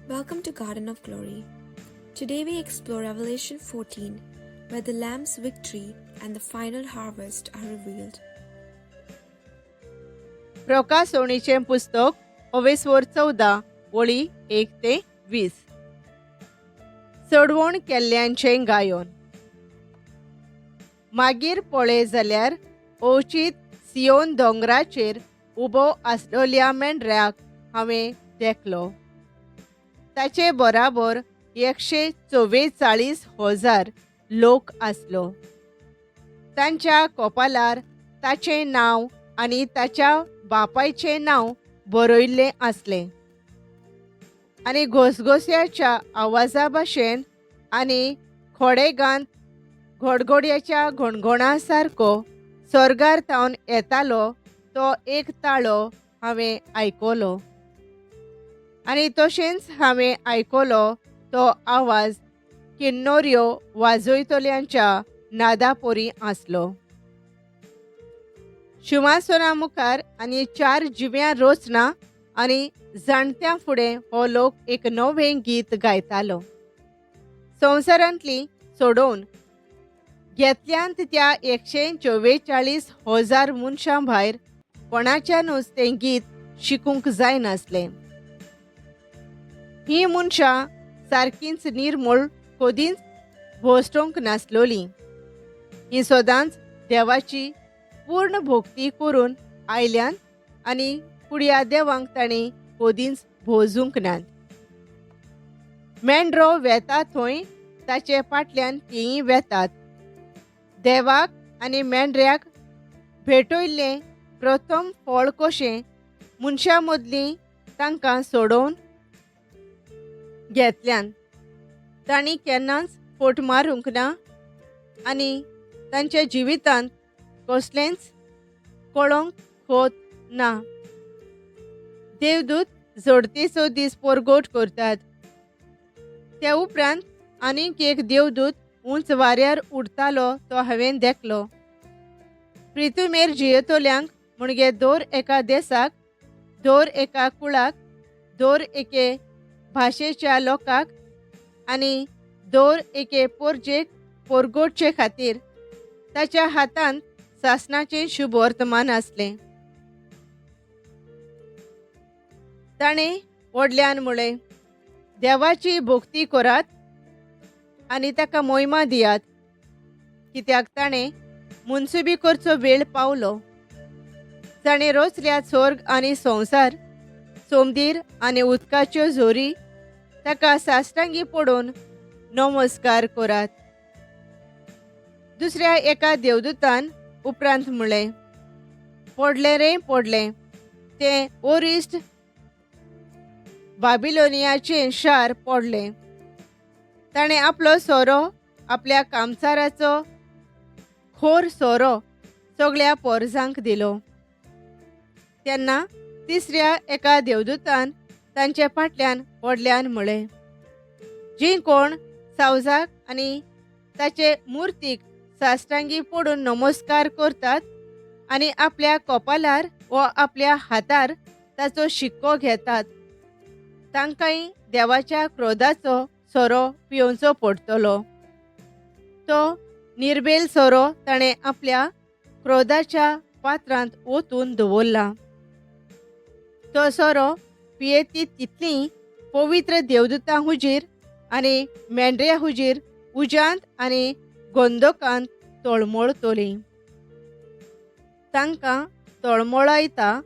Welcome to Garden of Glory. Today we explore Revelation 14, where the Lamb's victory and the final harvest are revealed. प्रकाशोणीचे पुस्तक 14 वळी 1 ते 20. चढवण केल्ल्यांचे गायन. मागीर पळय जाल्यार ओचीत सियोन दोंगराचेर उबो आसलोल्या मेंढऱ्याक हांवें देखलो. ताचे बराबर 144,000 लोक आसलो. तांच्या कपालार ताचें नांव आनी ताच्या बापायचें नांव बरयल्लें आसलें. आनी घोसघोस्याच्या आवाजा भाशेन आनी खोडेगांत घोडघोड्याच्या घणघणा सारको स्वर्गार थावन येतालो तो एक ताळो हांवें आयकलो. आनी तशेंच हांवें आयकलो तो आवाज किन्नोऱ्यो वाजयतल्यांच्या नादा परी आसलो. शिंवासना मुखार आनी 4 जिव्यां रचना आनी जाणट्यां फुडें हो लोक एक नवें गीत गायतालो. संवसारांतली सोडोवन घेतल्यांत त्या 144,000 मनशां भायर कोणाच्यानूच तें गीत शिकूंक जायनासलें. ही मनशां सारकींच निर्मळ कदींच भोसटोंक नासलोलीं. ही सदांच देवाची पूर्ण भोक्ती करून आयल्यान आनी कुडया देवांक ताणीं कदींच भोजूंक नात. मेंढरो वेता थंय ताचे फाटल्यान तींय वेतात. देवाक आनी मेंढऱ्याक भेटयल्लें प्रथम फळ कशें मनशां मदलीं तांकां सोडोवन घेतल्यान तांणी केन्नाच फट मारूंक ना आनी तांच्या जिवितांत कसलेंच कळोंक खोत ना. देवदूत जोडतेचो दीस परगट करतात. त्या उपरांत आनीक एक देवदूत उंच वाऱ्यार उडतालो तो हांवें देखलो. पृथ्वीमेर जियेतल्यांक म्हणजे दर एका देशाक, दर एका कुळाक, दर एके भाशेच्या लोकांक आनी दर एके परजेक परगटचे खातीर ताच्या हातांत सासणाचें शुभ वर्तमान आसलें. ताणें व्हडल्यान म्हळें, देवाची भोक्ती करात आनी ताका महिमा दियात, कित्याक ताणें मुनसुबी करचो वेळ पावलो. ताणें रचल्यात स्वर्ग आनी संवसार, सोमदीर आनी उदकाच्यो झोरी. ताका साश्टांगी पडून नमस्कार करात. दुसऱ्या एका देवदूतान उपरांत म्हळें, पडलें रे पडलें तें ओरिस्ट बाबिलोनियाचें शार पडलें. ताणें आपलो सोरो, आपल्या कामसाराचो खोर सोरो सगळ्या पोरसांक दिलो. तेन्ना तिसऱ्या एका देवदूतान तांचे फाटल्यान व्हडल्यान म्हळें, जीं कोण सावजाक आनी ताचे मुर्तीक साश्टांगी पडून नमस्कार करतात आनी आपल्या कपालार वा आपल्या हातार ताचो शिक्को घेतात, तांकांय देवाच्या क्रोधाचो सोरो पिवचो पडटलो. तो निर्बेल सोरो ताणें आपल्या क्रोधाच्या पात्रांत ओतून दवरला. तो सोरो पियेती तितलीं पवित्र देवदूतां हुजीर आनी मेंढऱ्या हुजीर उज्यांत आनी गंधकांत तळमळतली. तांकां तळमळायता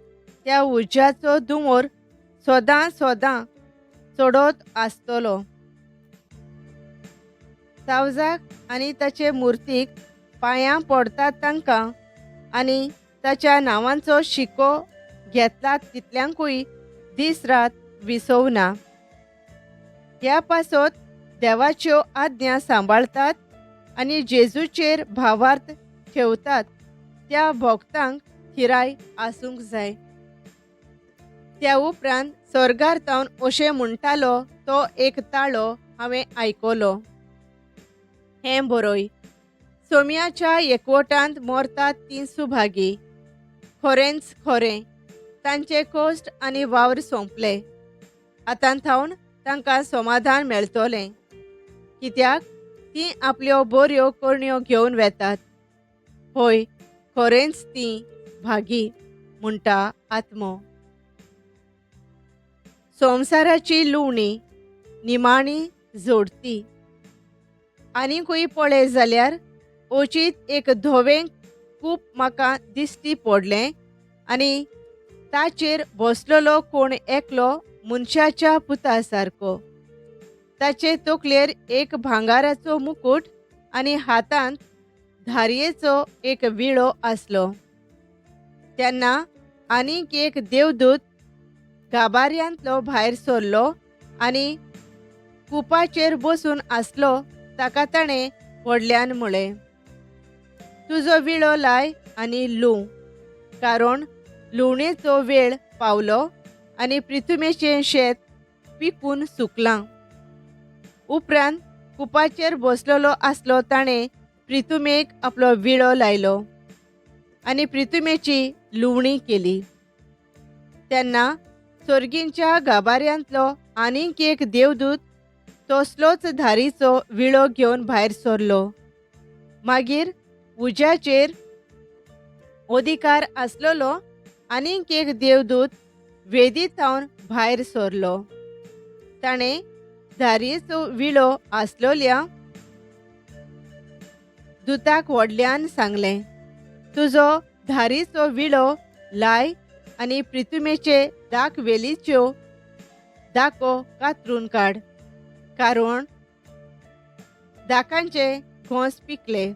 त्या उज्याचो दुमोर सोदां सोदां चडत आसतलो. सावजाक आनी ताचे मुर्तीक पांयां पडटात तांकां आनी ताच्या नांवांचो शिक्को घेतलात तितल्यांकूय दीस रात विसवना. ह्या पासत देवाच्यो आज्ञा सांबाळतात आनी जेजूचेर भावार्थ ठेवतात त्या भोगतांक थिराय आसूंक जाय. त्या उपरांत स्वर्गार थावन अशें म्हणटालो तो एक ताळो हांवें आयकलो. हें बरय, सोम्याच्या एकवटांत मरतात तीं सुभागी. खरेंच खरें तांचे कश्ट आनी वावर सोंपले. आतां थावन तांकां समाधान मेळटलें, कित्याक ती आपल्यो बऱ्यो कोणयो घेवन वेतात. होय, खरेंच ती भागी म्हणटा आत्मो. संवसाराची लुवणी निमाणी जोडती. आनीकूय पळय जाल्यार अचीत एक धवें खूब म्हाका दिश्टी पडलें आनी ताचेर बसलेलो कोण एकलो मनशाच्या पुता सारको. ताचे तकलेर एक भांगाराचो मुकुट आनी हातांत धारयेचो एक विळो आसलो. तेन्ना आनीक एक देवदूत गाभाऱ्यांतलो भायर सरलो आनी कुपाचेर बसून आसलो ताका ताणें व्हडल्यान म्हळें, तुजो विळो लाय आनी लुंव, कारण लुवणेचो वेळ पावलो आनी पृथ्वीचें शेत पिकून सुकलां. उपरांत कुपाचेर बसलेलो आसलो ताणें पृथ्वेक आपलो विळो लायलो आनी पृथ्वेची लुवणी केली. तेन्ना सर्गींच्या गाभाऱ्यांतलो आनीक एक देवदूत तसलोच धारीचो विळो घेवन भायर सरलो. मागीर उज्याचेर अधिकार आसलेलो आनीक एक देवदूत वेदींतावन भायर सरलो. ताणें धारयेचो विळो आसलेल्या दुताक व्हडल्यान सांगलें, तुजो धारीचो विळो लाय आनी पृथ्वेचे दाखवेलीच्यो दाखो कातरून काड, कारण दाखांचे घोंस पिकले.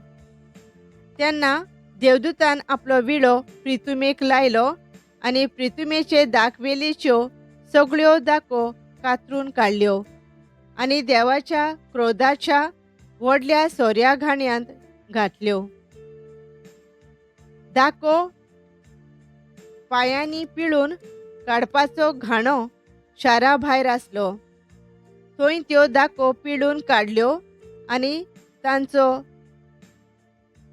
तेन्ना देवदूतान आपलो विळो पृथ्वेक लायलो आनी पृथ्वेचे दाखवेलीच्यो सगळ्यो दाखो कातरून काडल्यो आनी देवाच्या क्रोधाच्या व्हडल्या सोऱ्या घाण्यांत घातल्यो. दाखो पांयांनी पिळून काडपाचो घाणो शारा भायर आसलो. थंय त्यो दाखो पिळून काडल्यो आनी तांचो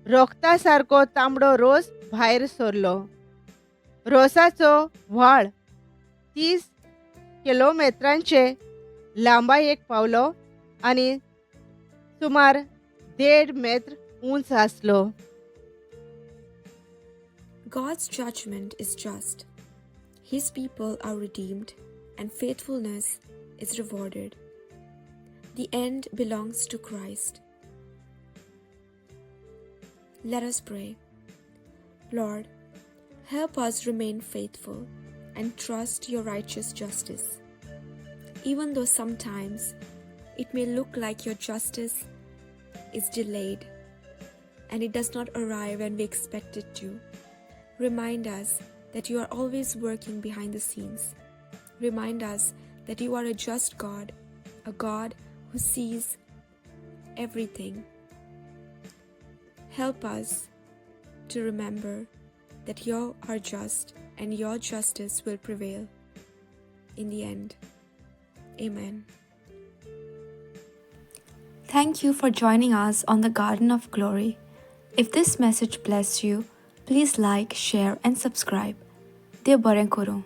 रोखता सारको तांबडो रोस भायर सरलो. रोसाचो व्हाळ 30 किलोमिटरांचे लांबायेक पावलो आनी सुमार 1.5 मीटर उंच आसलो. God's judgment is just. His people are redeemed, and faithfulness is rewarded. The end belongs to Christ. Let us pray. Lord, help us remain faithful and trust your righteous justice. Even though sometimes it may look like your justice is delayed and it does not arrive when we expect it to, remind us that you are always working behind the scenes. Remind us that you are a just God, a God who sees everything. Help us to remember that you are just and your justice will prevail in the end. Amen. Thank you for joining us on the Garden of Glory. If this message blessed you, please like, share and subscribe. Dev Baren Koro.